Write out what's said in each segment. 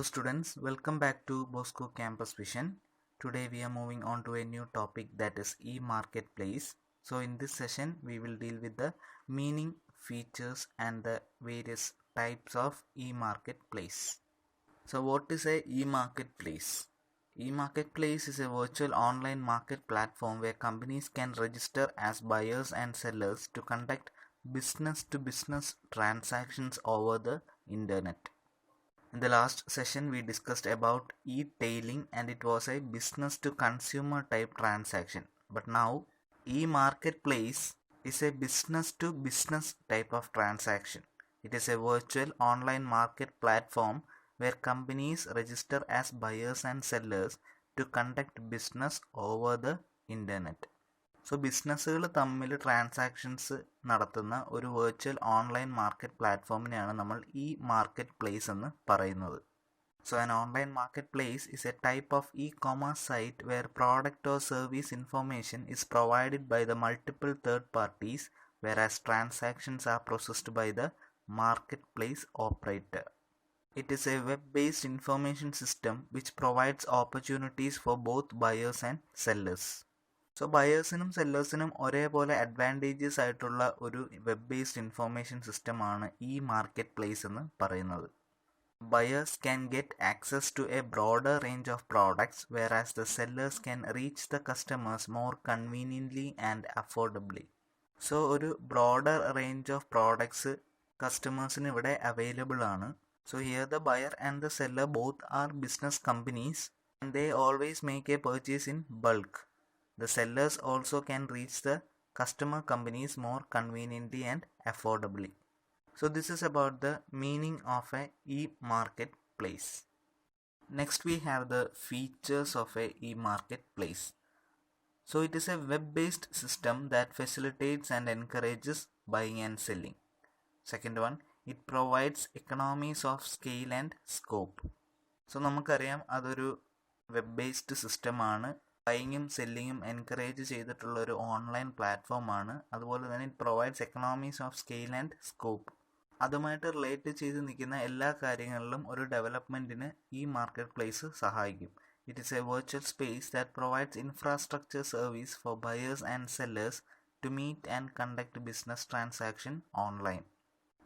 students, welcome back to Bosco Campus Vision. Today we are moving on to a new topic, that is e-marketplace. So in this session we will deal with the meaning, features and the various types of e-marketplace. So what is a e-marketplace? E-marketplace is a virtual online market platform where companies can register as buyers and sellers to conduct business-to-business transactions over the internet. In the last session we discussed about e-tailing and it was a business to consumer type transaction. But now e-marketplace is a business to business type of transaction. It is a virtual online market platform where companies register as buyers and sellers to conduct business over the internet. So ബിസിനസ്സുകൾ തമ്മിൽ transactions നടത്തുന്ന ഒരു virtual online market പ്ലാറ്റ്ഫോമിനെയാണ് നമ്മൾ ഈ market place എന്ന് പറയുന്നത്. So an online market place is a type of e commerce site where product or service information is provided by the multiple third parties whereas transactions are processed by the marketplace operator. It is a web-based information system which provides opportunities for both buyers and sellers. So ബയേഴ്സിനും സെല്ലേഴ്സിനും ഒരേപോലെ advantages ആയിട്ടുള്ള ഒരു web based information സിസ്റ്റമാണ് ഈ market place എന്ന് പറയുന്നത്. Buyers can get access to a broader range of products whereas the sellers can reach the customers more conveniently and affordably. So ഒരു ബ്രോഡർ റേഞ്ച് ഓഫ് പ്രോഡക്ട്സ് കസ്റ്റമേഴ്സിന് ഇവിടെ available ആണ്. So here the buyer and the seller both are business companies and they always make a purchase in bulk. The sellers also can reach the customer companies more conveniently and affordably. So this is about the meaning of a e-marketplace. Next we have the features of a e-marketplace. So it is a web-based system that facilitates and encourages buying and selling. Second one, it provides economies of scale and scope. So നമുക്കറിയാം അതൊരു web-based സിസ്റ്റമാണ്. ബൈയിങ്ങും സെല്ലിങ്ങും encourage ചെയ്തിട്ടുള്ള ഒരു online പ്ലാറ്റ്ഫോമാണ്. അതുപോലെ തന്നെ it provides economies of scale and scope. അതുമായിട്ട് relate ചെയ്ത് നിൽക്കുന്ന എല്ലാ കാര്യങ്ങളിലും ഒരു ഡെവലപ്മെൻറ്റിന് ഈ മാർക്കറ്റ് പ്ലേസ് സഹായിക്കും. It is a virtual space that provides infrastructure service for buyers and sellers to meet and conduct business transaction online.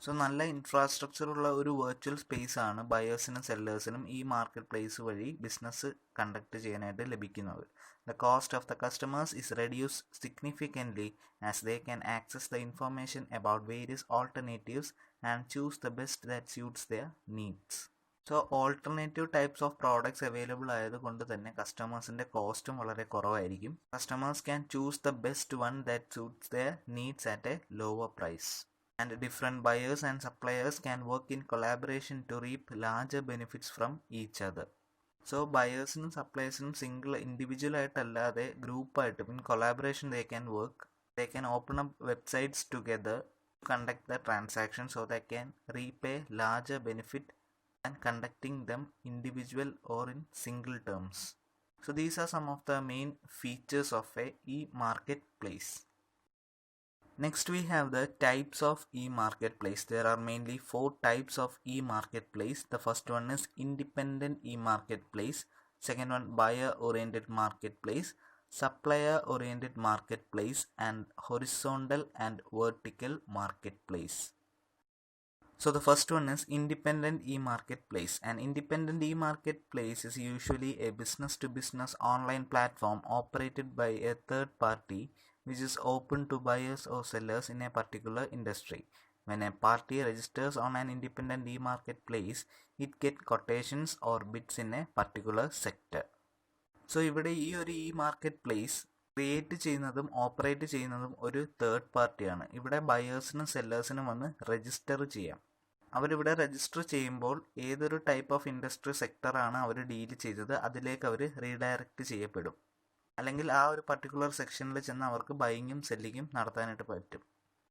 So നല്ല ഇൻഫ്രാസ്ട്രക്ചറുള്ള ഒരു വെർച്വൽ സ്പേസ് ആണ് ബയേഴ്സിനും സെല്ലേഴ്സിനും ഈ മാർക്കറ്റ് പ്ലേസ് വഴി ബിസിനസ് കണ്ടക്ട് ചെയ്യാനായിട്ട് ലഭിക്കുന്നത്. The cost of the customers is reduced significantly as they can access the information about various alternatives and choose the best that suits their needs. So alternative types of products available ആയതുകൊണ്ട് തന്നെ കസ്റ്റമേഴ്സിൻ്റെ കോസ്റ്റും വളരെ കുറവായിരിക്കും. Customers can choose the best one that suits their needs at a lower price. And different buyers and suppliers can work in collaboration to reap larger benefits from each other. So ബയേഴ്സിനും സപ്ലയേഴ്സിനും single individual ആയിട്ടല്ലാതെ ഗ്രൂപ്പായിട്ടും in collaboration they can work. They can open up websites together to conduct the transaction so they can reap larger benefit and conducting them individual or in single terms. So these are some of the main features of a e marketplace. Next we have the types of e-marketplace. There are mainly 4 types of e-marketplace. The first one is independent e-marketplace. Second one, buyer oriented marketplace, supplier oriented marketplace, and horizontal and vertical marketplace. So the first one is independent e-marketplace. An independent e-marketplace is usually a business to business online platform operated by a third party which is open to buyers or sellers in a particular industry. When a party registers on an independent e-marketplace, it gets quotations or bids in a particular sector. So ഇവിടെ ഈ ഒരു market place create ചെയ്യുന്നതും operate ചെയ്യുന്നതും ഒരു third പാർട്ടിയാണ്. ഇവിടെ ബയേഴ്സിനും സെല്ലേഴ്സിനും വന്ന് register ചെയ്യാം. അവരിവിടെ രജിസ്റ്റർ ചെയ്യുമ്പോൾ ഏതൊരു ടൈപ്പ് ഓഫ് ഇൻഡസ്ട്രി സെക്ടറാണ് അവർ ഡീൽ ചെയ്തത് അതിലേക്ക് അവർ റീഡയറക്റ്റ് ചെയ്യപ്പെടും. അല്ലെങ്കിൽ ആ ഒരു പർട്ടിക്കുലർ സെക്ഷനിൽ ചെന്ന് അവർക്ക് ബൈയിങ്ങും സെല്ലിങ്ങും നടത്താനായിട്ട് പറ്റും.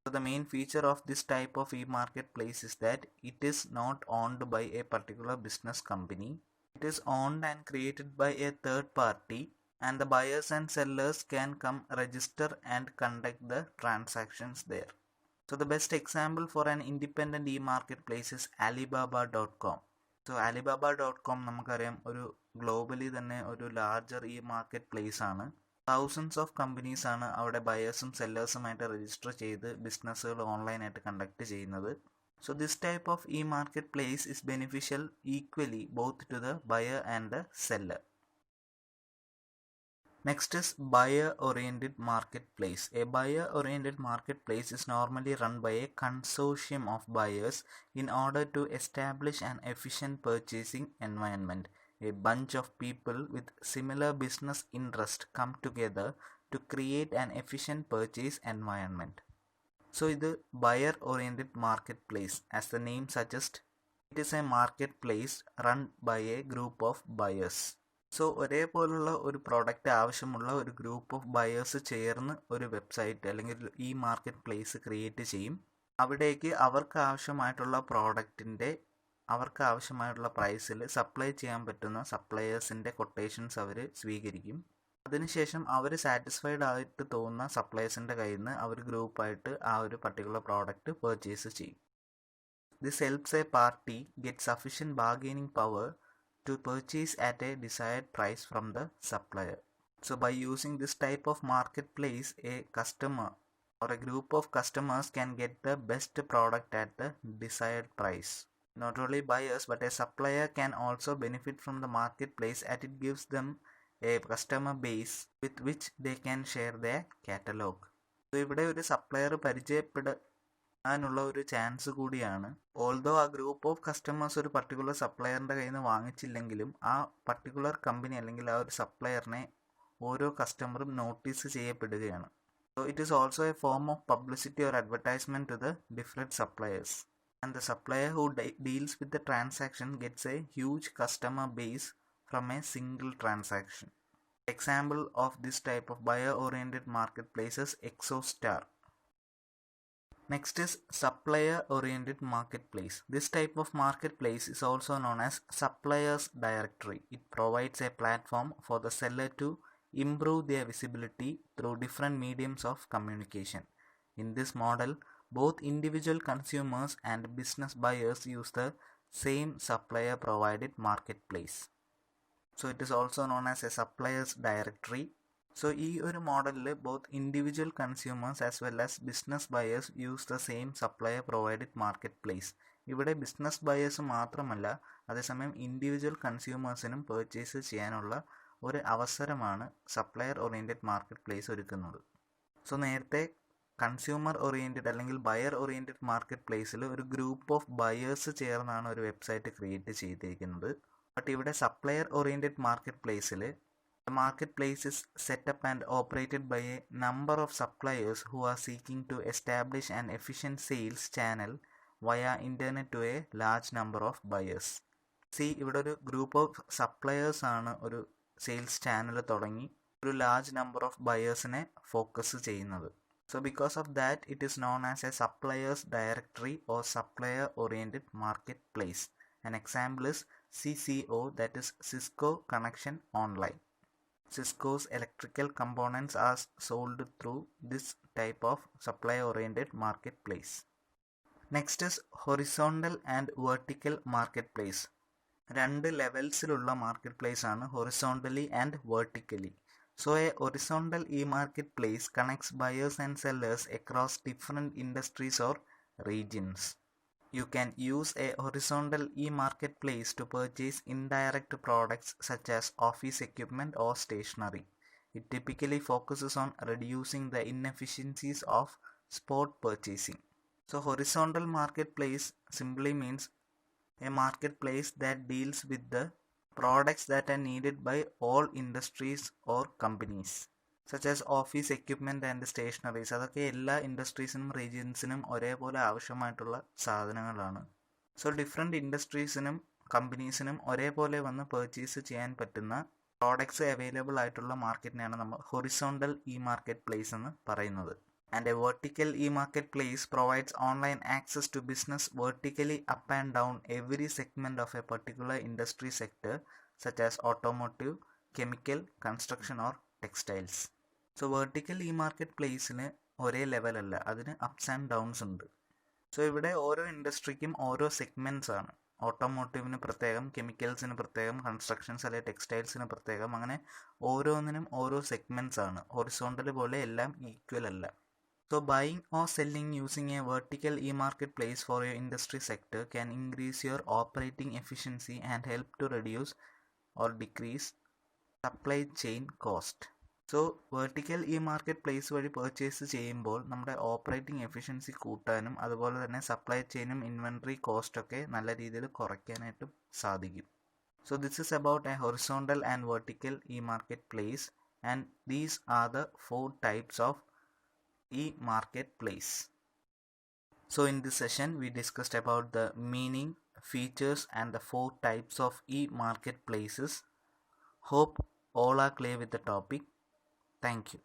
So the main feature of this type of e-marketplace is that it is not owned by a particular business company. It is owned and created by a third party and the buyers and sellers can come register and conduct the transactions there. So the best example for an independent e-marketplace is Alibaba.com. So Alibaba.com നമുക്കറിയാം ഒരു globally തന്നെ ഒരു larger ഈ market place ആണ്. Thousands of companies ആണ് അവിടെ ബയേഴ്സും സെല്ലേഴ്സുമായിട്ട് register ചെയ്ത് ബിസിനസ്സുകൾ ഓൺലൈനായിട്ട് കണ്ടക്ട് ചെയ്യുന്നത്. So this type of e-marketplace is beneficial equally both to the buyer and the seller. Next is buyer-oriented marketplace. A buyer-oriented marketplace is normally run by a consortium of buyers in order to establish an efficient purchasing environment. A bunch of people with similar business interest come together to create an efficient purchase environment. So ഇത് buyer oriented marketplace. As the name suggests, it is a marketplace run by a group of buyers. So ഒരേപോലുള്ള ഒരു product ആവശ്യമുള്ള ഒരു group of buyers ചേർന്ന് ഒരു website അല്ലെങ്കിൽ ഈ market place create ചെയ്യും. അവിടേക്ക് അവർക്ക് ആവശ്യമായിട്ടുള്ള പ്രോഡക്റ്റിൻ്റെ അവർക്ക് ആവശ്യമായിട്ടുള്ള പ്രൈസിൽ സപ്ലൈ ചെയ്യാൻ പറ്റുന്ന സപ്ലയേഴ്സിൻ്റെ കൊട്ടേഷൻസ് അവർ സ്വീകരിക്കും. അതിനുശേഷം അവർ സാറ്റിസ്ഫൈഡ് ആയിട്ട് തോന്നുന്ന സപ്ലയേഴ്സിൻ്റെ കയ്യിൽ നിന്ന് അവർ ഗ്രൂപ്പായിട്ട് ആ ഒരു പർട്ടിക്കുലർ പ്രോഡക്റ്റ് പർച്ചേസ് ചെയ്യും. This helps A party get sufficient bargaining power to purchase at a desired price from the supplier. So by using this type of marketplace, a customer or a group of customers can get the best product at the desired price. Not only buyers but a supplier can also benefit from the marketplace as it gives them a customer base with which they can share their catalog. So ഇവിടെ ഒരു supplier പരിചയപ്പെടാനുള്ള ഒരു chance കൂടിയാണ്. Although ആ group of customers ഒരു particular സപ്ലയറിൻ്റെ കയ്യിൽ നിന്ന് വാങ്ങിച്ചില്ലെങ്കിലും ആ particular company അല്ലെങ്കിൽ ആ ഒരു സപ്ലയറിനെ ഓരോ കസ്റ്റമറും നോട്ടീസ് ചെയ്യപ്പെടുകയാണ്. So it is also a form of publicity or advertisement to the different suppliers. And the supplier who deals with the transaction gets a huge customer base from a single transaction. Example of this type of buyer-oriented marketplaces ExoStar. Next is supplier-oriented marketplace. This type of marketplace is also known as suppliers directory. It provides a platform for the seller to improve their visibility through different mediums of communication. In this model, both individual consumers and business buyers use the same supplier-provided marketplace. So it is also known as a suppliers directory. So ഈ ഒരു മോഡലിൽ both individual consumers as well as business buyers use the same supplier provided market place. ഇവിടെ business buyers മാത്രമല്ല, അതേസമയം individual കൺസ്യൂമേഴ്സിനും purchase ചെയ്യാനുള്ള ഒരു അവസരമാണ് സപ്ലയർ ഓറിയൻറ്റഡ് മാർക്കറ്റ് പ്ലേസ് ഒരുക്കുന്നത്. സോ നേരത്തെ കൺസ്യൂമർ ഓറിയൻറ്റഡ് അല്ലെങ്കിൽ ബയർ ഓറിയൻറ്റഡ് മാർക്കറ്റ് പ്ലേസിൽ ഒരു ഗ്രൂപ്പ് ഓഫ് ബയേഴ്സ് ചേർന്നാണ് ഒരു വെബ്സൈറ്റ് ക്രിയേറ്റ് ചെയ്തിരിക്കുന്നത്. ബട്ട് ഇവിടെ സപ്ലയർ ഓറിയൻറ്റഡ് മാർക്കറ്റ് പ്ലേസിൽ the marketplace is set up and operated by a number of suppliers who are seeking to establish an efficient sales channel via internet to a large number of buyers. See, ഇവിടെ ഒരു group of suppliers ആണ് ഒരു sales channel തുടങ്ങി ഒരു large number of ബയേഴ്സിനെ focus ചെയ്യുന്നത്. So because of that, it is known as a suppliers directory or supplier oriented marketplace. An example is CCO, that is Cisco Connection Online. Cisco's electrical components are sold through this type of supply-oriented marketplace. Next is horizontal and vertical marketplace. രണ്ട് ലെവൽസിലുള്ള market ആണ് horizontally and vertically. So a horizontal e-marketplace connects buyers and sellers across different industries or regions. You can use a horizontal e-marketplace to purchase indirect products such as office equipment or stationery. It typically focuses on reducing the inefficiencies of spot purchasing. So horizontal marketplace simply means a marketplace that deals with the products that are needed by all industries or companies. such as office equipment and stationaries. അതൊക്കെ എല്ലാ ഇൻഡസ്ട്രീസിനും റീജിയൻസിനും ഒരേപോലെ ആവശ്യമായിട്ടുള്ള സാധനങ്ങളാണ്. So different ഇൻഡസ്ട്രീസിനും കമ്പനീസിനും ഒരേപോലെ വന്ന് purchase ചെയ്യാൻ പറ്റുന്ന products available ആയിട്ടുള്ള മാർക്കറ്റിനെയാണ് നമ്മൾ ഹൊറിസോണ്ടൽ ഇ മാർക്കറ്റ് പ്ലേസ് എന്ന് പറയുന്നത്. And a vertical e marketplace provides online access to business vertically up and down every segment of a particular industry sector such as automotive, chemical, construction or textiles. So vertical e മാർക്കറ്റ് പ്ലേസിന് ഒരേ ലെവലല്ല, അതിന് ups and downs ഉണ്ട്. So ഇവിടെ ഓരോ ഇൻഡസ്ട്രിക്കും ഓരോ segments ആണ്. ഓട്ടോമോട്ടീവിന് പ്രത്യേകം, കെമിക്കൽസിന് പ്രത്യേകം, കൺസ്ട്രക്ഷൻസ് അല്ലെങ്കിൽ ടെക്സ്റ്റൈൽസിന് പ്രത്യേകം, അങ്ങനെ ഓരോന്നിനും ഓരോ സെഗ്മെൻറ്റ്സ് ആണ്. ഹൊറിസോണ്ടൽ പോലെ എല്ലാം ഈക്വൽ അല്ല. So buying or selling using a vertical e-marketplace for your industry sector can increase your operating efficiency and help to reduce or decrease supply chain cost. So vertical e market place വഴി purchase ചെയ്യുമ്പോൾ നമ്മുടെ operating efficiency കൂട്ടാനും അതുപോലെ തന്നെ supply ചെയിനും inventory കോസ്റ്റൊക്കെ നല്ല രീതിയിൽ കുറയ്ക്കാനായിട്ടും സാധിക്കും. So this is about A horizontal and vertical e market place and these are the 4 types of e-marketplace. So in this session we discussed about the meaning, features and the 4 types of e-marketplaces. Hope all are clear with the topic. Thank you.